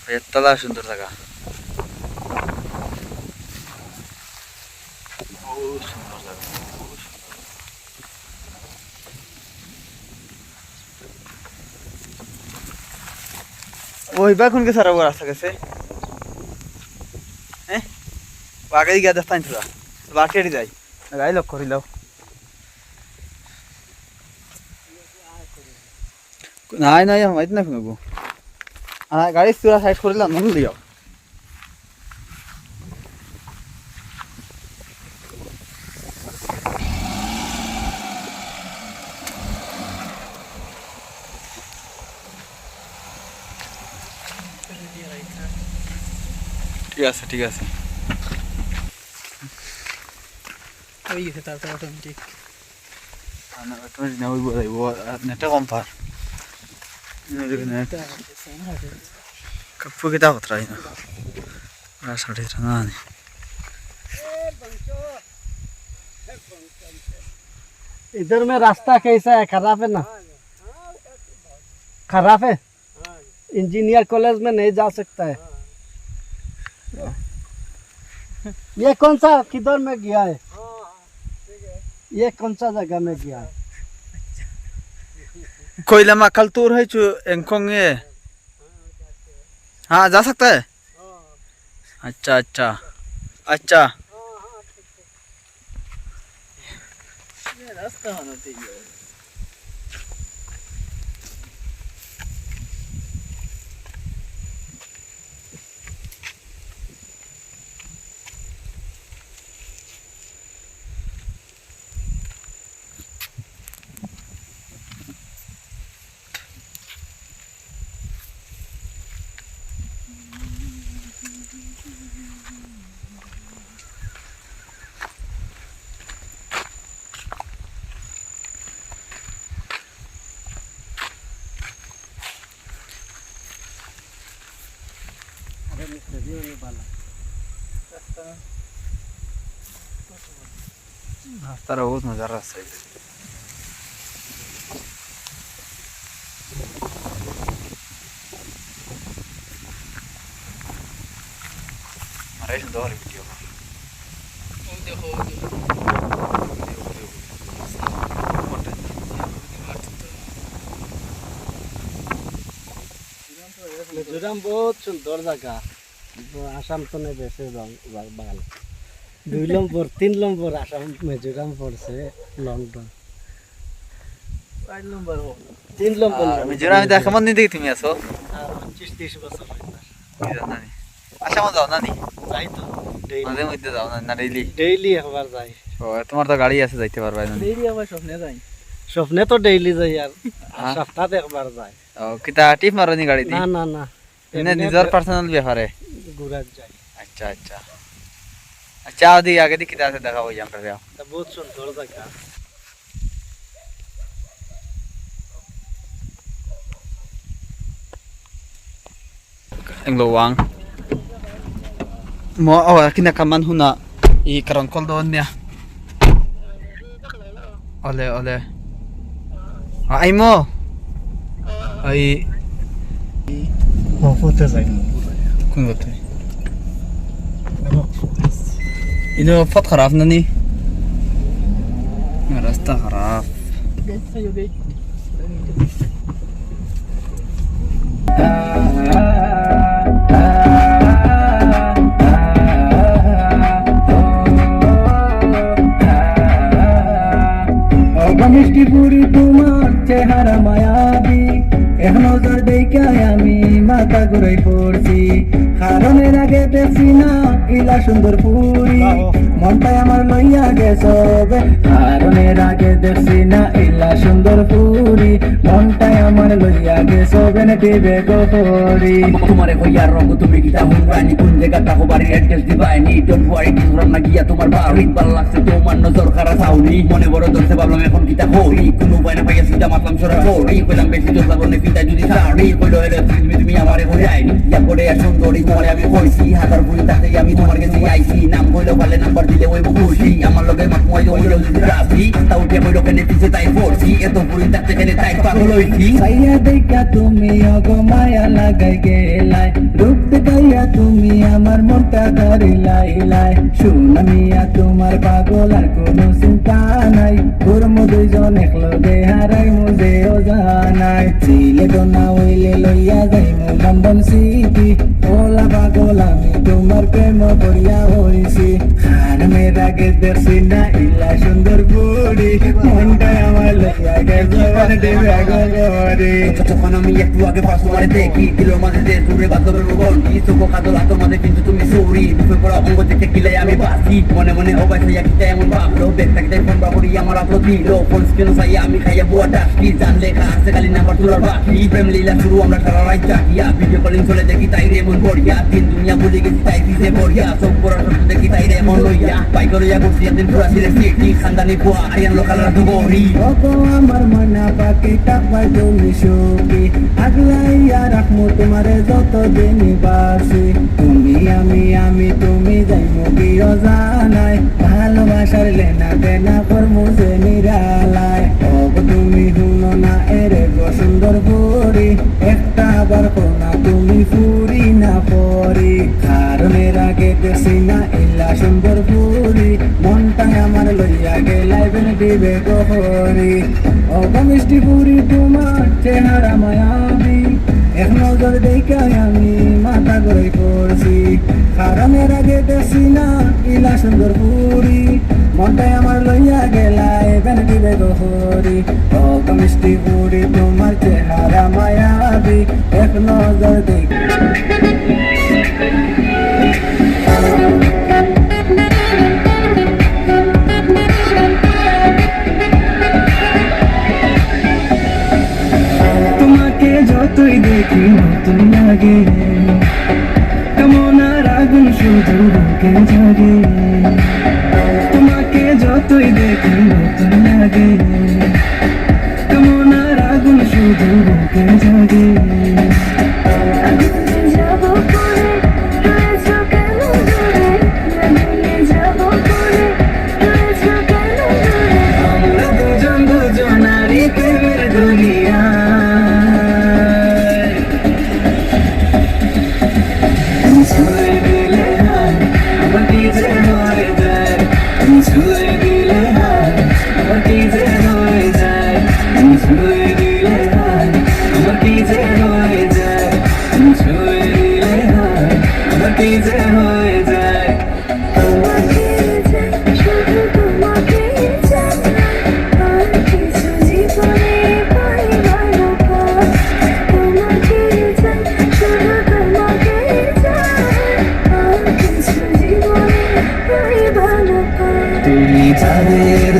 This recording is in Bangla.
বেতলা সুন্দর জায়গা। বহুত সুন্দর জায়গা, বহুত সুন্দর। ওই বা কোন গেছে আর রাস্তা গেছে হ্যাঁ আগে গিয়ে দেখতাম তোরা বাকেড়ি যাই গাড়ি লক করিলাও নাই নাই আমার না ফোনবো আর গাড়ি তোরা সাইড করিলাম নন দিও ঠিক আছে ঠিক আছে ওই গেছে তারপর অটোমেটিক অটোমেটিক না ওই বলাই নেটটা কম পার कप्पू कितना खतरा है ना बड़ा साढ़े रंगा ने इधर में रास्ता कैसा है? खराब है ना? खराब है। इंजीनियर कॉलेज में नहीं जा सकता है। ये कौन सा किधर में गया है? ये कौन सा जगह में गया है? कोई लम्हा कल तूर है जो एंकोंग है हाँ जा सकता है अच्छा अच्छा अच्छा ये रास्ता होना चाहिए रास्ता बहुत नज़ारा सही है अरे दो और वीडियो मिजोरम बहुत सुंदर जगह आसाम तो नहीं वैसे बाल 2 नंबर 3 नंबर आसाम मिजोरम पड़ছে লন্ডন 4 नंबर 3 नंबर मिजोरम में দেখা মন দিকে তুমি আছো 25-30 বছর নানি আসাম যাও নানি যাই তো মাঝে মধ্যে যাও না ডেইলি একবার যাই ও তোমার তো গাড়ি আছে যাইতে পারবা না ডেইলি আবার স্বপ্নে যাই স্বপ্নে তো ডেইলি যাই আর সপ্তাহে একবার যাই ও কিতা টিপ মারনি গাড়ি দি না না না এনে নিজের পার্সোনাল ব্যাপারে ঘুরার যাই अच्छा अच्छा अच्छा दी आगे दी किता से देखा हो यहाँ पर जाओ तो बहुत सुंदर जगह Englowang mo awa kinakaman huna I karangkol doon niya ole ole ay mo ay foto যাই kung gote ino fot kharaf na ni rasta kharaf মিষ্টি পুরি তোমার চেহারা মায়াবী এক নজর দেখায় আমি মাথা ঘুরাই পড়ছি কারণের আগে দেখছি না ইলা সুন্দর পুরি মনটাই আমার লইয়া গেছে কারণের আগে দেখছি না ইলা সুন্দর পুরি মনটাই আমার লইয়া গেছে বেনে গোরি তোমারে কইয়া রঙ তুমি কিতা হুনবানি কোন জায়গা তাকো বাড়ির অ্যাড্রেস দিবানি ডোন্ট ওয়ারি ডিসরাম না গিয়া তোমার বাড়ি ভাল লাগছে তোমার নজর খারাপ আউনি মনে বড় ধরতে ভাবলাম এখন কিতা হই কোনো উপায় না পাইয়া সিধা মাতলাম সরা হই কইলাম বেশি জোর লাগনে পিতা যদি সারি কইলো এলে তুমি আমারে হই আইনি ইয়া করে সুন্দরী তোমারে আমি কইছি হাজার পুরি তাতে আমি তোমার কাছে আইছি নাম কইলো পারলে নাম্বার দিলে ওই খুশি আমার লগে মাত মই ওই রাজি তা উঠে কইলো কেনে পিছে তাই পড়ছি এত পুরি তাতে কেনে তাই পাগল হইছি সাইয়া দেখা তুমি অগো মায়া লাগাই গেলাই রূপ দেখাইয়া তুমি আমার মনটা ধরিলাই লাই শুনামিয়া তোমার পাগল আর কোনো চিন্তা নাই তোর দুইজন একলগে হারাই মুজেও জানাই ছিলে দোনা হইলে লইয়া যাই মু লন্ডন সিটি ওলা পাগল আমি তোমার প্রেম করিয়া হইছি আর মেরা গে দেখছি না ইলা সুন্দর বুড়ি মনটা আমার লইয়া গেছে যখন আমি একটু আগে পাশ মারে দেখি দিলের মাঝে যে সুরে বাদলের গন্ডি চোখো কাজল হাতের মাঝে কিন্তু তুমি সৌরি বুকে পড়া অঙ্গ থেকে কিলাই আমি বাসি মনে মনে অবাইছে একটা এমন ভাবলো দেখতে ফোন বাবুরি আমার আপলো দিল ফোন স্ক্রিন চাইয়া আমি খাইয়া বুয়া ডাকি জানলে কাছে খালি নাম্বার তোলার বাকি প্রেম লীলা শুরু আমরা সারা রাত জাগিয়া ভিডিও কলিং চলে দেখি তাই রে এমন বড়িয়া দিন দুনিয়া ভুলে গেছি তাই দিছে বড়িয়া চোখ পড়া সব দেখি তাই রে এমন লইয়া বাইক লইয়া করছি একদিন পুরা ছিলে সিটি খানদানি বুয়া আরিয়ান লোকালরা দুগরি ওগো আমার মনা পাখি তাকবাই তুমি সুখী আগলাইয়া রাখমু তোমারে যত দিনই বাসি তুমি আমি তুমি যাইমু গিয়ে জানাই ভালোবাসার লেনা দেনা করমু যে নিরালায় ওগো তুমি শুনো না এরে গো সুন্দর বুড়ি একটা আবার কোনা তুমি ফুরি না পরি কারণের আগে দেখছি না ইল্লা সুন্দর বুড়ি মনটা আমার লইয়া গেলাই বেন দিবে গহরি ওগো মিষ্টি বুড়ি তোমার চেহারা মায়াবী এক নজর দেখে আমি মাথা ঘুরে পড়ছি কারণের আগে দেখছি না ইলা সুন্দর বুড়ি মনটা আমার লইয়া গেলাই বেন দিবে গহরি ওগো মিষ্টি বুড়ি তোমার চেহারা মায়াবী এক নজর দেখে যতই দেখি নতুন লাগে কেমন আর আগুন শুধু বুকে জাগে তোমাকে যতই দেখি নতুন লাগে কেমন আর আগুন শুধু বুকে জাগে আমরা দুজন দুজনারই প্রেমের দুনিয়া তুমি চাঁদের